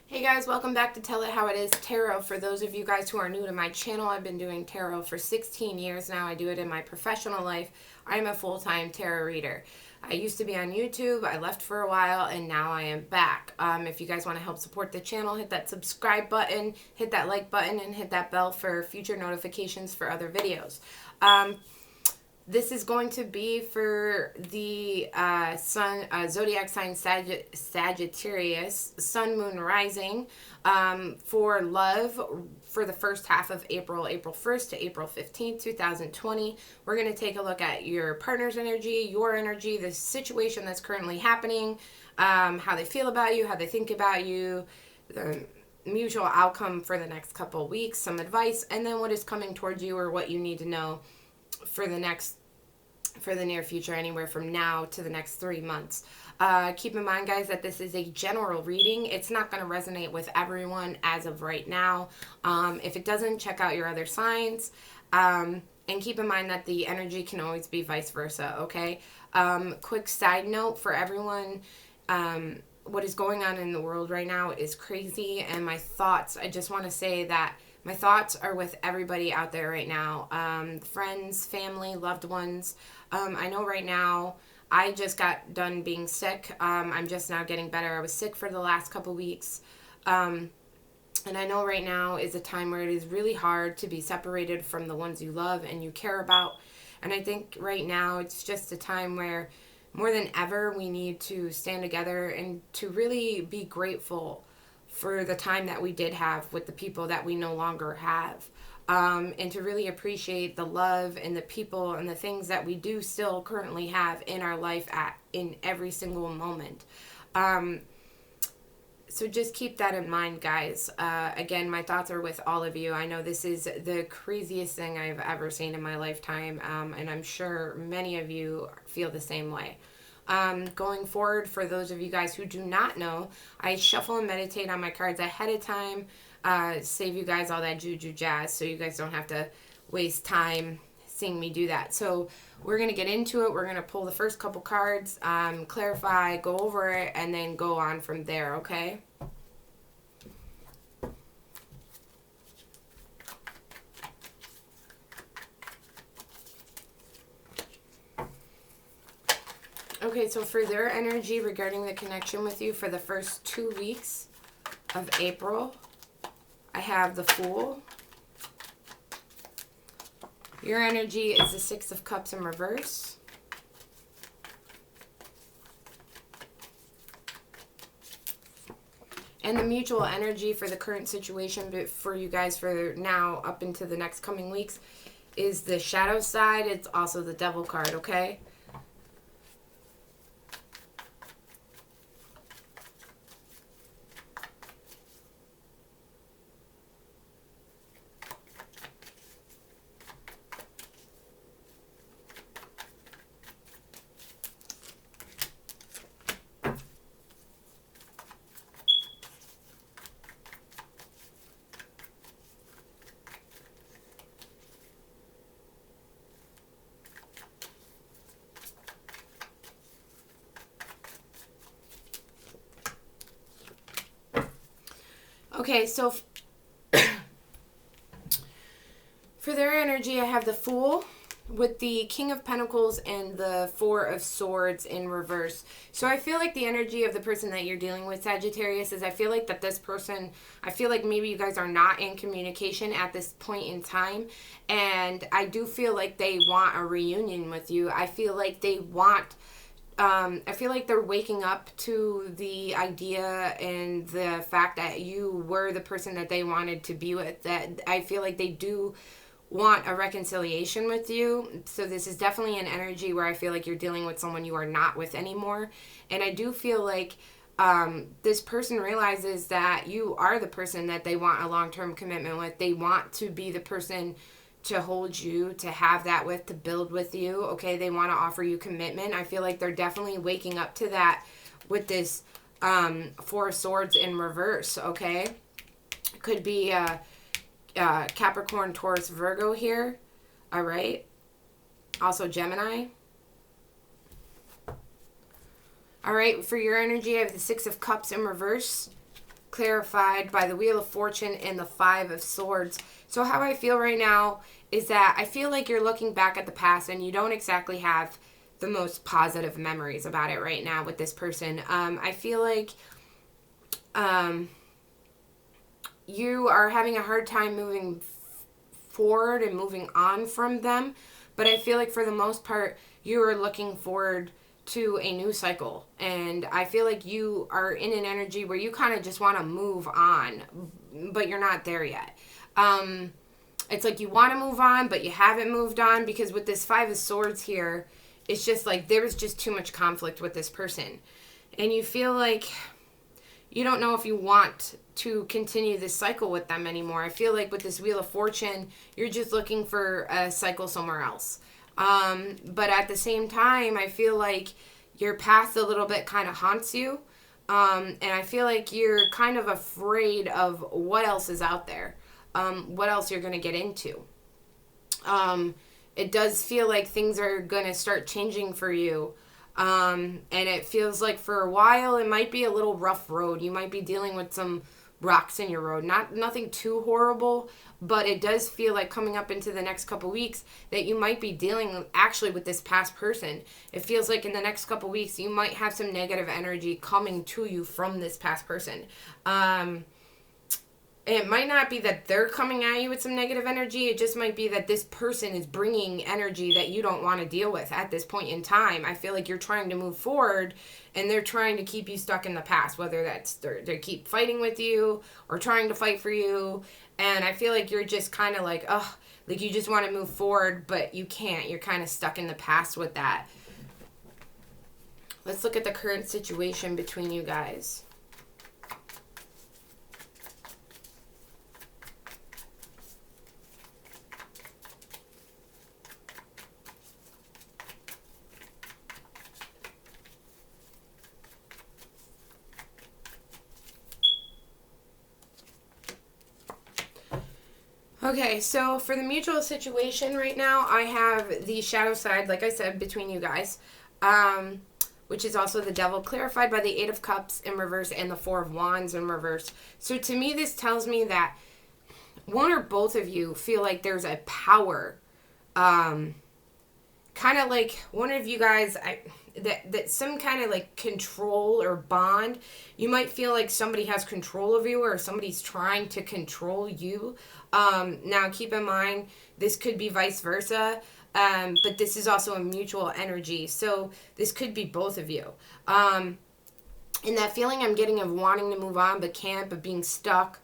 Hey guys, welcome back to Tell It How It Is Tarot. For those of you guys who are new to my channel, I've been doing tarot for 16 years now. I do it in my professional life. I'm a full-time tarot reader. I used to be on YouTube, I left for a while, and now I am back. If you guys want to help support the channel, hit that subscribe button, hit that like button, and hit that bell for future notifications for other videos. This is going to be for the zodiac sign Sagittarius, sun, moon, rising, for love for the first half of April, April 1st to April 15th, 2020. We're going to take a look at your partner's energy, your energy, the situation that's currently happening, how they feel about you, how they think about you, the mutual outcome for the next couple of weeks, some advice, and then what is coming towards you or what you need to know for the near future, anywhere from now to the next 3 months. Keep in mind, guys, that this is a general reading. It's not going to resonate with everyone as of right now. If it doesn't, check out your other signs. And keep in mind that the energy can always be vice versa, okay? Quick side note for everyone, what is going on in the world right now is crazy, and my thoughts, I just want to say that my thoughts are with everybody out there right now. Friends, family, loved ones. I know right now, I just got done being sick. I'm just now getting better. I was sick for the last couple weeks. And I know right now is a time where it is really hard to be separated from the ones you love and you care about. And I think right now it's just a time where more than ever we need to stand together and to really be grateful for the time that we did have with the people that we no longer have. And to really appreciate the love and the people and the things that we do still currently have in our life in every single moment. So just keep that in mind, guys. Again, my thoughts are with all of you. I know this is the craziest thing I've ever seen in my lifetime, and I'm sure many of you feel the same way. Going forward, for those of you guys who do not know, I shuffle and meditate on my cards ahead of time, save you guys all that juju jazz so you guys don't have to waste time seeing me do that. So we're going to get into it. We're going to pull the first couple cards, clarify, go over it, and then go on from there, okay? Okay, so for their energy regarding the connection with you for the first 2 weeks of April, I have the Fool. Your energy is the Six of Cups in reverse. And the mutual energy for the current situation, but for you guys for now up into the next coming weeks, is the Shadow side. It's also the Devil card, okay? Okay, so for their energy, I have the Fool with the King of Pentacles and the Four of Swords in reverse. So I feel like the energy of the person that you're dealing with, Sagittarius, is I feel like that this person, I feel like maybe you guys are not in communication at this point in time. And I do feel like they want a reunion with you. I feel like they want... I feel like they're waking up to the idea and the fact that you were the person that they wanted to be with. That I feel like they do want a reconciliation with you. So this is definitely an energy where I feel like you're dealing with someone you are not with anymore. And I do feel like this person realizes that you are the person that they want a long-term commitment with. They want to be the person to hold you, to have that with, to build with you, okay? They want to offer you commitment. I feel like they're definitely waking up to that with this Four of Swords in reverse, okay? Could be Capricorn, Taurus, Virgo here, all right? Also Gemini. All right, for your energy, I have the Six of Cups in reverse. clarified by the Wheel of Fortune and the Five of Swords. So how I feel right now is that I feel like you're looking back at the past and you don't exactly have the most positive memories about it right now with this person. I feel like you are having a hard time moving forward and moving on from them. But I feel like for the most part, you are looking forward to a new cycle. And I feel like you are in an energy where you kind of just want to move on, but you're not there yet. It's like you want to move on, but you haven't moved on, because with this Five of Swords here, it's just like there was just too much conflict with this person. And you feel like you don't know if you want to continue this cycle with them anymore. I feel like with this Wheel of Fortune, you're just looking for a cycle somewhere else. But at the same time, I feel like your past a little bit kind of haunts you. And I feel like you're kind of afraid of what else is out there, what else you're going to get into. It does feel like things are going to start changing for you. And it feels like for a while, it might be a little rough road. You might be dealing with some rocks in your road. Nothing too horrible, but it does feel like coming up into the next couple weeks that you might be dealing actually with this past person. It feels like in the next couple weeks, you might have some negative energy coming to you from this past person. It might not be that they're coming at you with some negative energy. It just might be that this person is bringing energy that you don't want to deal with at this point in time. I feel like you're trying to move forward and they're trying to keep you stuck in the past, whether that's they keep fighting with you or trying to fight for you. And I feel like you're just kind of like, oh, like you just want to move forward, but you can't. You're kind of stuck in the past with that. Let's look at the current situation between you guys. Okay, so for the mutual situation right now, I have the shadow side, like I said, between you guys, which is also the Devil, clarified by the Eight of Cups in reverse and the Four of Wands in reverse. So to me, this tells me that one or both of you feel like there's a power, kind of like one of you guys, that some kind of like control or bond. You might feel like somebody has control of you or somebody's trying to control you. Now keep in mind, this could be vice versa, but this is also a mutual energy. So this could be both of you. And that feeling I'm getting of wanting to move on but can't, but being stuck,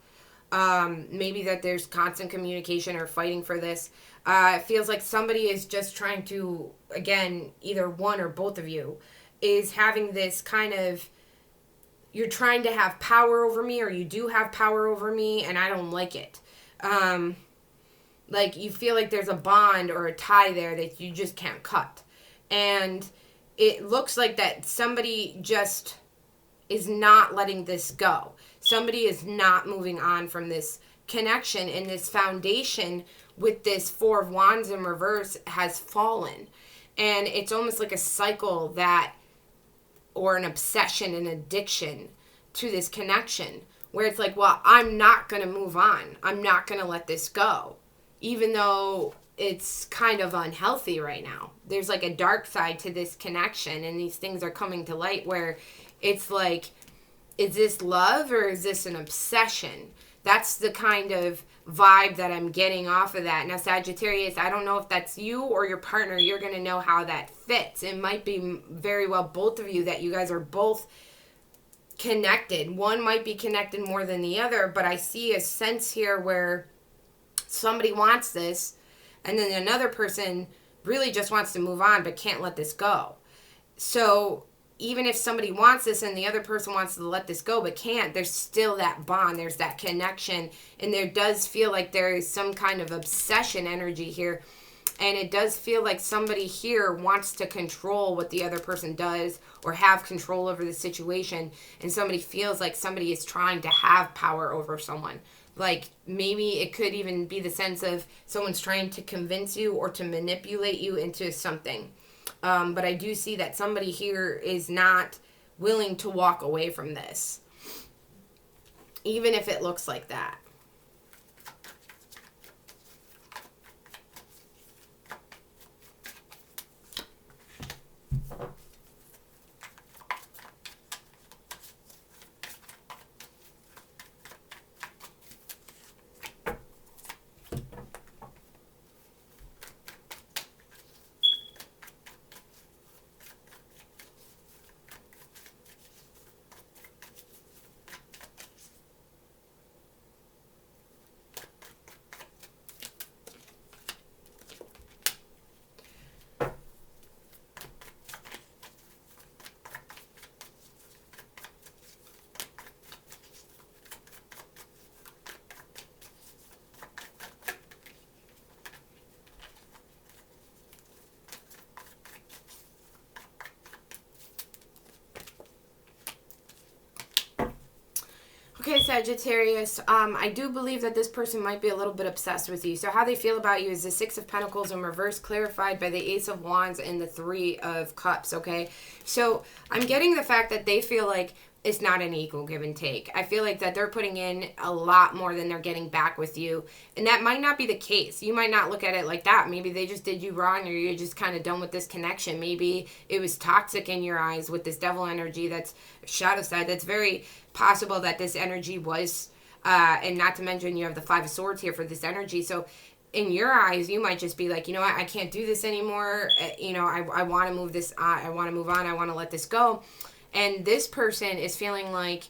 maybe that there's constant communication or fighting for this. It feels like somebody is just trying to, again, either one or both of you is having this kind of, you're trying to have power over me, or you do have power over me, and I don't like it. Like you feel like there's a bond or a tie there that you just can't cut. And it looks like that somebody just is not letting this go. Somebody is not moving on from this connection, and this foundation with this Four of Wands in reverse has fallen. And it's almost like a cycle that, or an obsession, an addiction to this connection, where it's like, well, I'm not going to move on. I'm not going to let this go. Even though it's kind of unhealthy right now. There's like a dark side to this connection, and these things are coming to light where it's like, is this love or is this an obsession? That's the kind of vibe that I'm getting off of that. Now, Sagittarius, I don't know if that's you or your partner. You're going to know how that fits. It might be very well both of you, that you guys are both connected. One might be connected more than the other, but I see a sense here where somebody wants this, and then another person really just wants to move on but can't let this go. So even if somebody wants this and the other person wants to let this go but can't, there's still that bond, there's that connection, and there does feel like there is some kind of obsession energy here. And it does feel like somebody here wants to control what the other person does or have control over the situation. And somebody feels like somebody is trying to have power over someone. Like maybe it could even be the sense of someone's trying to convince you or to manipulate you into something. But I do see that somebody here is not willing to walk away from this. even if it looks like that. Okay, Sagittarius, I do believe that this person might be a little bit obsessed with you. So how they feel about you is the Six of Pentacles in reverse, clarified by the Ace of Wands and the Three of Cups, okay? So I'm getting the fact that they feel like it's not an equal give and take. I feel like that they're putting in a lot more than they're getting back with you. And that might not be the case. You might not look at it like that. Maybe they just did you wrong, or you're just kind of done with this connection. Maybe it was toxic in your eyes with this devil energy that's shadow side. That's very possible that this energy was, and not to mention you have the Five of Swords here for this energy. So in your eyes, you might just be like, you know what, I can't do this anymore. You know, I want to move this, I want to move on. I want to let this go. And this person is feeling like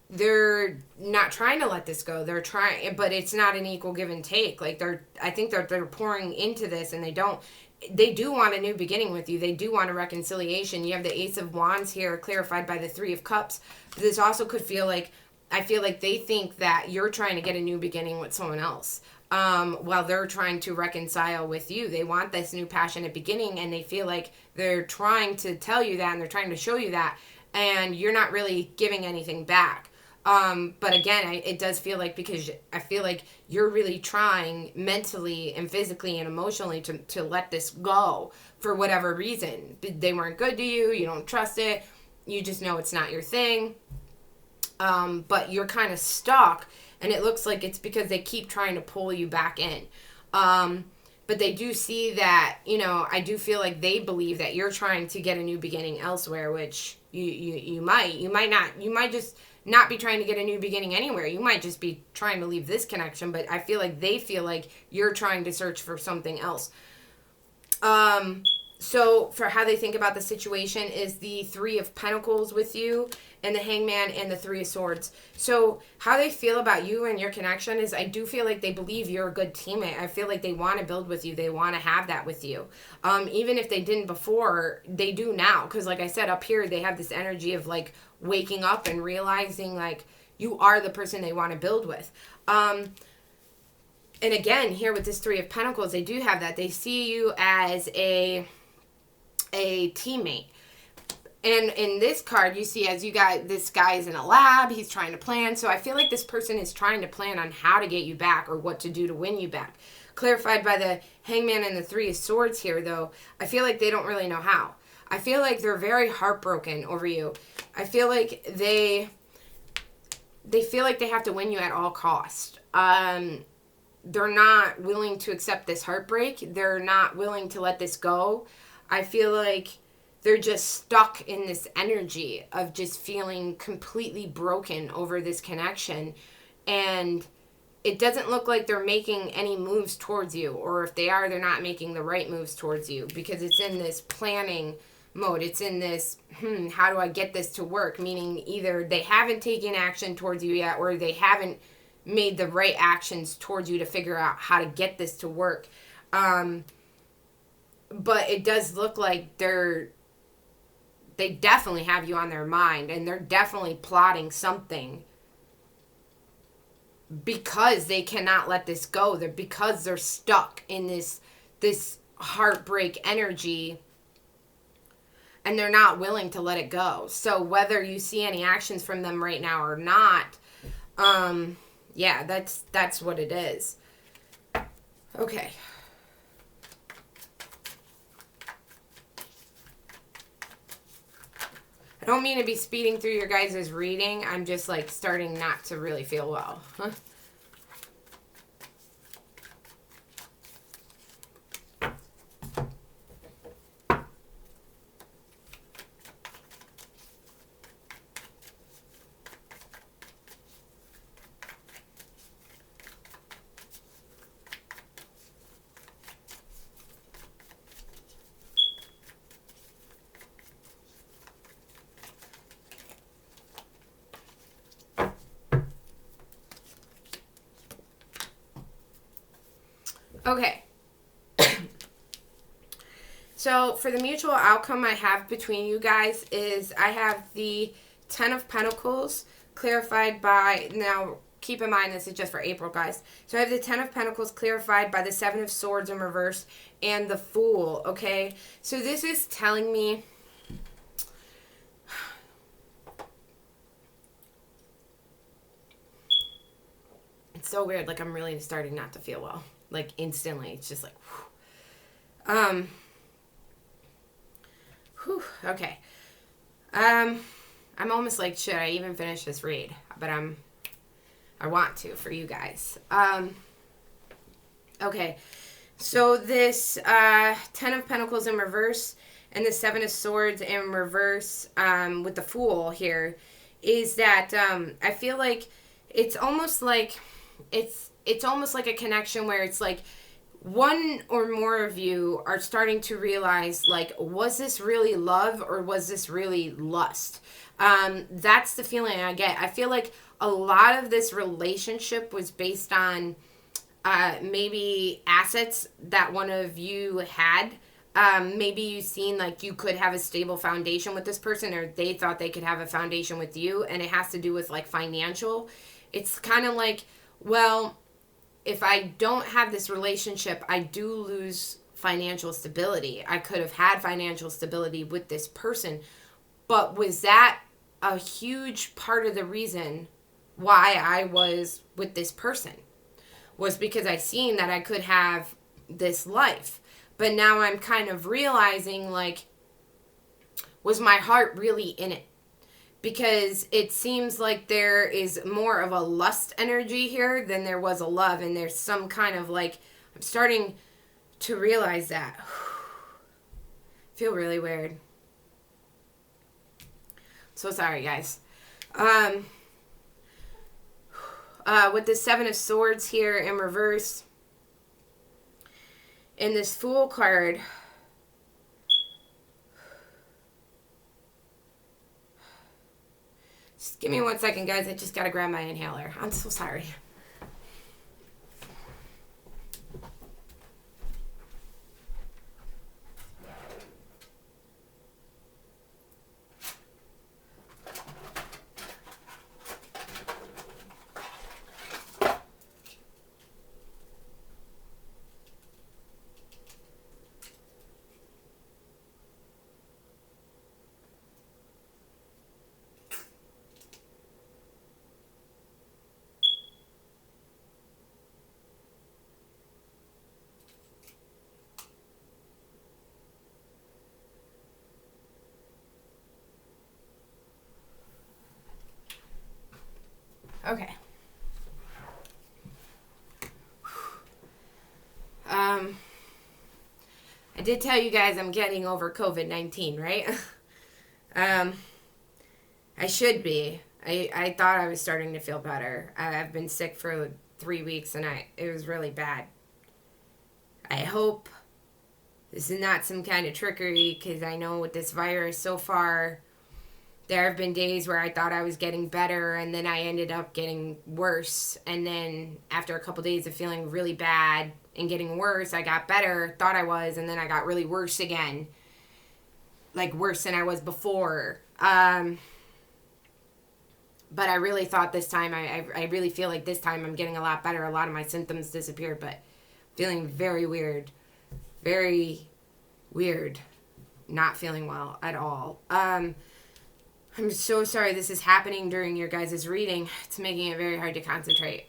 they're not trying to let this go. They're trying, but it's not an equal give and take. Like I think they're pouring into this, and they do want a new beginning with you. They do want a reconciliation. You have the Ace of Wands here, clarified by the Three of Cups. This also could feel like, I feel like they think that you're trying to get a new beginning with someone else. While they're trying to reconcile with you. They want this new passionate beginning, and they feel like they're trying to tell you that, and they're trying to show you that, and you're not really giving anything back. But again, it does feel like, because I feel like you're really trying mentally and physically and emotionally to let this go for whatever reason. They weren't good to you. You don't trust it. You just know it's not your thing. But you're kind of stuck, and it looks like it's because they keep trying to pull you back in. But they do see that, you know, I do feel like they believe that you're trying to get a new beginning elsewhere, which you might just not be trying to get a new beginning anywhere. You might just be trying to leave this connection, but I feel like they feel like you're trying to search for something else. So for how they think about the situation is the Three of Pentacles with you, and the Hangman, and the Three of Swords. So how they feel about you and your connection is, I do feel like they believe you're a good teammate. I feel like they want to build with you. They want to have that with you. Even if they didn't before, they do now. Because like I said, up here, they have this energy of like waking up and realizing like you are the person they want to build with. And again, here with this Three of Pentacles, they do have that. They see you as a teammate. And in this card, you see as you got, this guy is in a lab, he's trying to plan. So I feel like this person is trying to plan on how to get you back, or what to do to win you back. Clarified by the Hangman and the Three of Swords here, though, I feel like they don't really know how. I feel like they're very heartbroken over you. I feel like they feel like they have to win you at all costs. They're not willing to accept this heartbreak. They're not willing to let this go. I feel like they're just stuck in this energy of just feeling completely broken over this connection. And it doesn't look like they're making any moves towards you. Or if they are, they're not making the right moves towards you. Because it's in this planning mode. It's in this, how do I get this to work? Meaning either they haven't taken action towards you yet, or they haven't made the right actions towards you to figure out how to get this to work. But it does look like they definitely have you on their mind, and they're definitely plotting something because they cannot let this go. Because they're stuck in this heartbreak energy, and they're not willing to let it go. So whether you see any actions from them right now or not, yeah, that's what it is. Okay. I don't mean to be speeding through your guys' reading. I'm just like starting not to really feel well. Okay. So for the mutual outcome I have between you guys is I have the Ten of Pentacles clarified by, now keep in mind this is just for April, guys. So I have the Ten of Pentacles clarified by the Seven of Swords in reverse and the Fool, okay? So this is telling me it's so weird. Like, I'm really starting not to feel well. Like, instantly. It's just like, whew. Okay. I'm almost like, should I even finish this read? But I want to for you guys. Okay. So this Ten of Pentacles in reverse and the Seven of Swords in reverse with the Fool here is that I feel like it's almost like it's almost like a connection where it's like one or more of you are starting to realize, like, was this really love or was this really lust? That's the feeling I get. I feel like a lot of this relationship was based on maybe assets that one of you had. Maybe you've seen like you could have a stable foundation with this person, or they thought they could have a foundation with you, and it has to do with like financial. It's kind of like, well, if I don't have this relationship, I do lose financial stability. I could have had financial stability with this person, but was that a huge part of the reason why I was with this person? Was because I seen that I could have this life. But now I'm kind of realizing, like, was my heart really in it? Because it seems like there is more of a lust energy here than there was a love. And there's some kind of like, I'm starting to realize that. I feel really weird. So sorry, guys. With the Seven of Swords here in reverse, in this Fool card, just give me 1 second, guys. I just gotta grab my inhaler. I'm so sorry. Okay. I did tell you guys I'm getting over COVID-19, right? I should be. I thought I was starting to feel better. I've been sick for 3 weeks and it was really bad. I hope this is not some kind of trickery, because I know with this virus so far, there have been days where I thought I was getting better and then I ended up getting worse. And then after a couple days of feeling really bad and getting worse, I got better, thought I was, and then I got really worse again. Like worse than I was before. But I really thought this time, I really feel like this time I'm getting a lot better. A lot of my symptoms disappeared, but feeling very weird. Very weird. Not feeling well at all. I'm so sorry this is happening during your guys' reading. It's making it very hard to concentrate.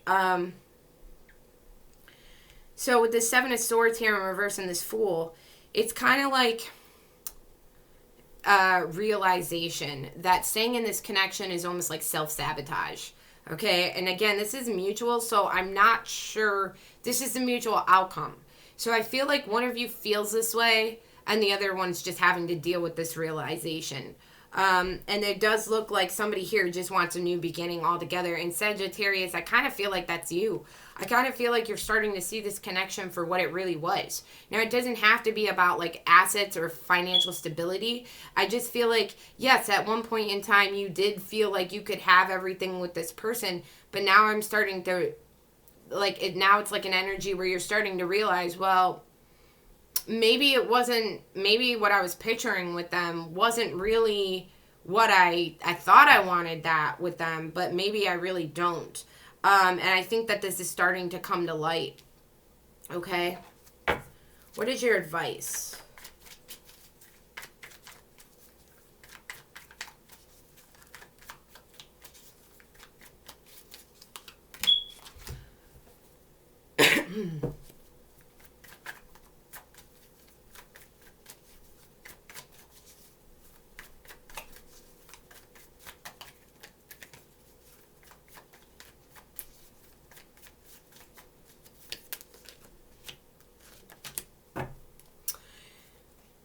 So with the Seven of Swords here in reverse and this Fool, it's kind of like, realization that staying in this connection is almost like self-sabotage. Okay, and again, this is mutual, so I'm not sure this is the mutual outcome. So I feel like one of you feels this way, and the other one's just having to deal with this realization. And it does look like somebody here just wants a new beginning altogether. And Sagittarius, I kind of feel like that's you. I kind of feel like you're starting to see this connection for what it really was. Now, it doesn't have to be about like assets or financial stability. I just feel like, yes, at one point in time, you did feel like you could have everything with this person. But now I'm starting to, like, now it's like an energy where you're starting to realize, well, maybe it wasn't, maybe what I was picturing with them wasn't really what I thought I wanted that with them, but maybe I really don't. And I think that this is starting to come to light. Okay. What is your advice?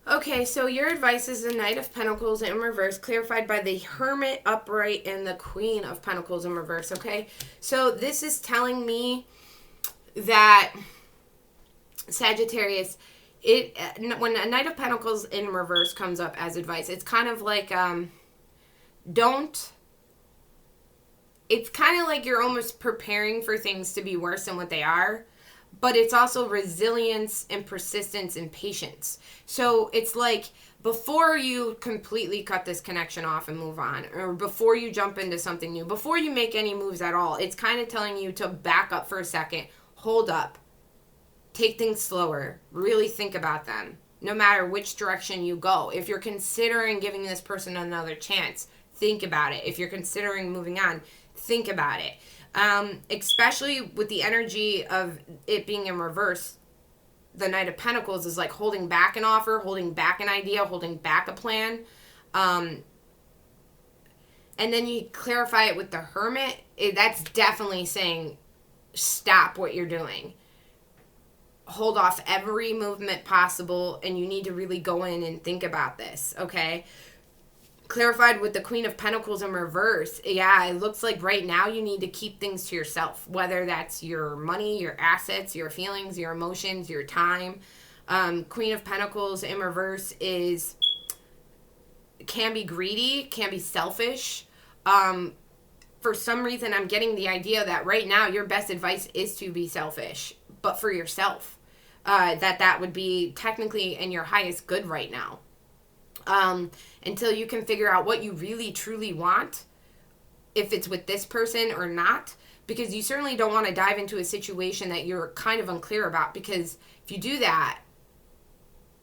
Okay, so your advice is the Knight of Pentacles in reverse, clarified by the Hermit upright and the Queen of Pentacles in reverse, okay? So this is telling me that, Sagittarius, when a Knight of Pentacles in reverse comes up as advice, it's kind of like, it's kind of like you're almost preparing for things to be worse than what they are. But it's also resilience and persistence and patience. So it's like before you completely cut this connection off and move on, or before you jump into something new, before you make any moves at all, it's kind of telling you to back up for a second, hold up, take things slower, really think about them, no matter which direction you go. If you're considering giving this person another chance, think about it. If you're considering moving on, think about it. Especially with the energy of it being in reverse, the Knight of Pentacles is like holding back an offer, holding back an idea, holding back a plan. And then you clarify it with the Hermit. That's definitely saying stop what you're doing. Hold off every movement possible, and you need to really go in and think about this, okay? Clarified with the Queen of Pentacles in reverse. Yeah, it looks like right now you need to keep things to yourself, whether that's your money, your assets, your feelings, your emotions, your time. Queen of Pentacles in reverse can be greedy, can be selfish. For some reason, I'm getting the idea that right now your best advice is to be selfish, but for yourself. That would be technically in your highest good right now. Until you can figure out what you really truly want, if it's with this person or not, because you certainly don't want to dive into a situation that you're kind of unclear about, because if you do that,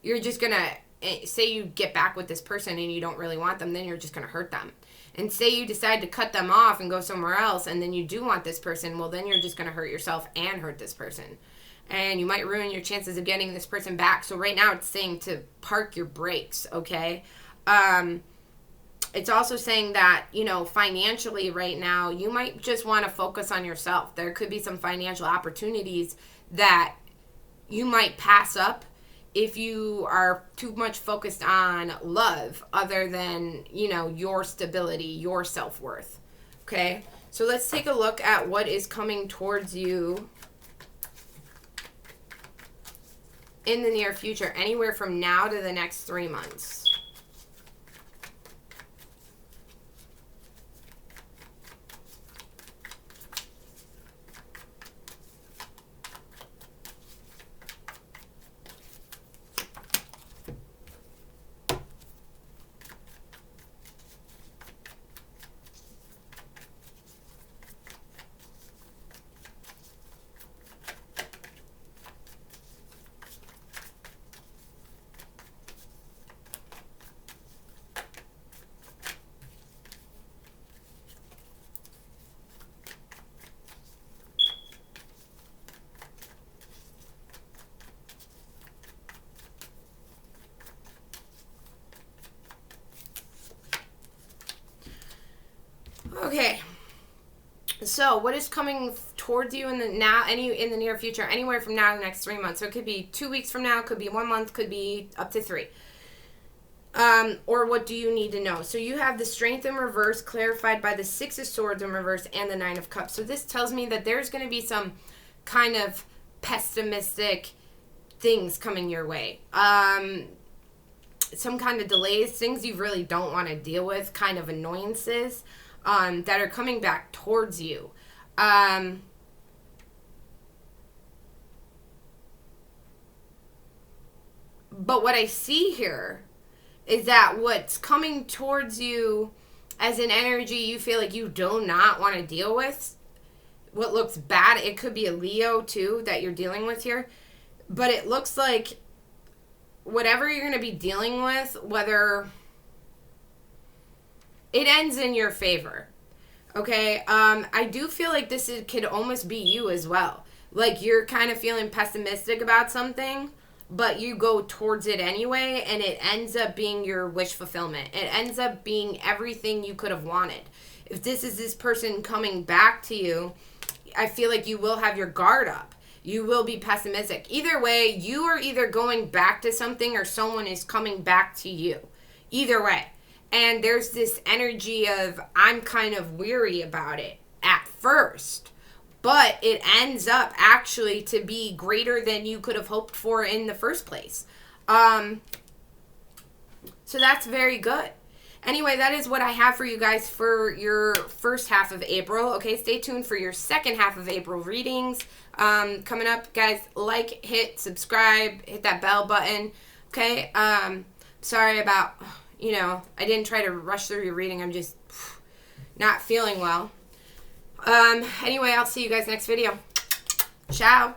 you're just going to, say you get back with this person and you don't really want them, then you're just going to hurt them. And say you decide to cut them off and go somewhere else, and then you do want this person, well, then you're just going to hurt yourself and hurt this person. And you might ruin your chances of getting this person back. So right now it's saying to park your brakes, okay? It's also saying that, financially right now, you might just want to focus on yourself. There could be some financial opportunities that you might pass up if you are too much focused on love other than, your stability, your self-worth, okay? So let's take a look at what is coming towards you in the near future, anywhere from now to the next 3 months. Okay. So, what is coming towards you in the near future, anywhere from now to the next 3 months? So, it could be 2 weeks from now, could be 1 month, could be up to 3. Or what do you need to know? So, you have the Strength in reverse, clarified by the 6 of Swords in reverse and the 9 of Cups. So, this tells me that there's going to be some kind of pessimistic things coming your way. Some kind of delays, things you really don't want to deal with, kind of annoyances. That are coming back towards you. But what I see here is that what's coming towards you as an energy you feel like you do not want to deal with, what looks bad, it could be a Leo too that you're dealing with here, but it looks like whatever you're going to be dealing with, whether it ends in your favor. Okay, I do feel like this could almost be you as well. Like you're kind of feeling pessimistic about something, but you go towards it anyway, and it ends up being your wish fulfillment. It ends up being everything you could have wanted. If this is this person coming back to you, I feel like you will have your guard up. You will be pessimistic. Either way, you are either going back to something or someone is coming back to you. Either way. And there's this energy of, I'm kind of weary about it at first. But it ends up actually to be greater than you could have hoped for in the first place. So that's very good. Anyway, that is what I have for you guys for your first half of April. Okay, stay tuned for your second half of April readings. Coming up, guys, like, hit, subscribe, hit that bell button. Okay, sorry about, I didn't try to rush through your reading. I'm just not feeling well. Anyway, I'll see you guys next video. Ciao.